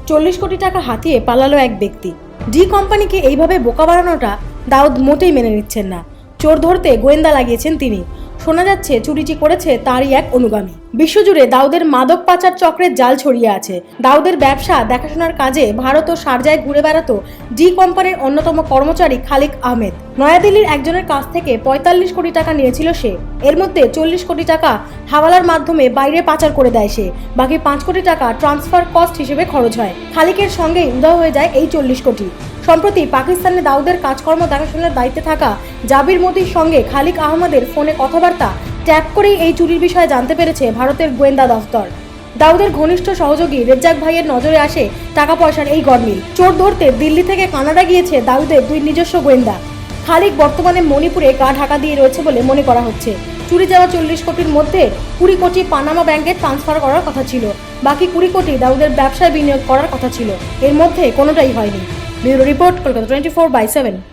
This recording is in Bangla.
40 কোটি টাকা হাতিয়ে পালালো এক ব্যক্তি। ডি কোম্পানিকে এইভাবে বোকা বানানোটা দাউদ মোটেই মেনে নিচ্ছেন না। চোর ধরতে গোয়েন্দা লাগিয়েছেন তিনি। শোনা যাচ্ছে চুরিটি করেছে তারই এক অনুগামী। বিশ্বজুড়ে দাউদের মাদক পাচার চক্রের জাল ছড়িয়ে আছে। দাউদের ব্যবসা দেখাশোনার কাজে ভারত ও শারজায় ঘুরে বেড়াতো ডি কোম্পানির অন্যতম কর্মচারী খালিক আহমেদ। নয়াদিল্লির একজনের কাছ থেকে 45 কোটি টাকা নিয়েছিল সে। এর মধ্যে 40 কোটি টাকা হাওয়ালার মাধ্যমে বাইরে পাচার করে দেয় সে। বাকি 5 কোটি টাকা ট্রান্সফার কস্ট হিসেবে খরচ হয়। খালিকের সঙ্গেই উধাও হয়ে যায় এই 40 কোটি। সম্প্রতি পাকিস্তানে দাউদের কাজকর্ম দেখাশোনার দায়িত্বে থাকা জাবির মোদির সঙ্গে খালিক আহমদের ফোনে কথাবার্তা ট্যাপ করেই এই চুরির বিষয়ে জানতে পেরেছে ভারতের গোয়েন্দা দফতর। দাউদের ঘনিষ্ঠ সহযোগী রেজ্জাক ভাইয়ের নজরে আসে টাকা পয়সার এই গরমিল। চোর ধরতে দিল্লি থেকে কানাডা গিয়েছে দাউদের 2 নিজস্ব গোয়েন্দা। খালিক বর্তমানে মণিপুরে গা ঢাকা দিয়ে রয়েছে বলে মনে করা হচ্ছে। চুরি যাওয়া 40 কোটির মধ্যে 20 কোটি পানামা ব্যাংকে ট্রান্সফার করার কথা ছিল। বাকি 20 কোটি দাউদের ব্যবসায় বিনিয়োগ করার কথা ছিল। এর মধ্যে কোনোটাই হয়নি। Bureau report, Kolkata 24/7।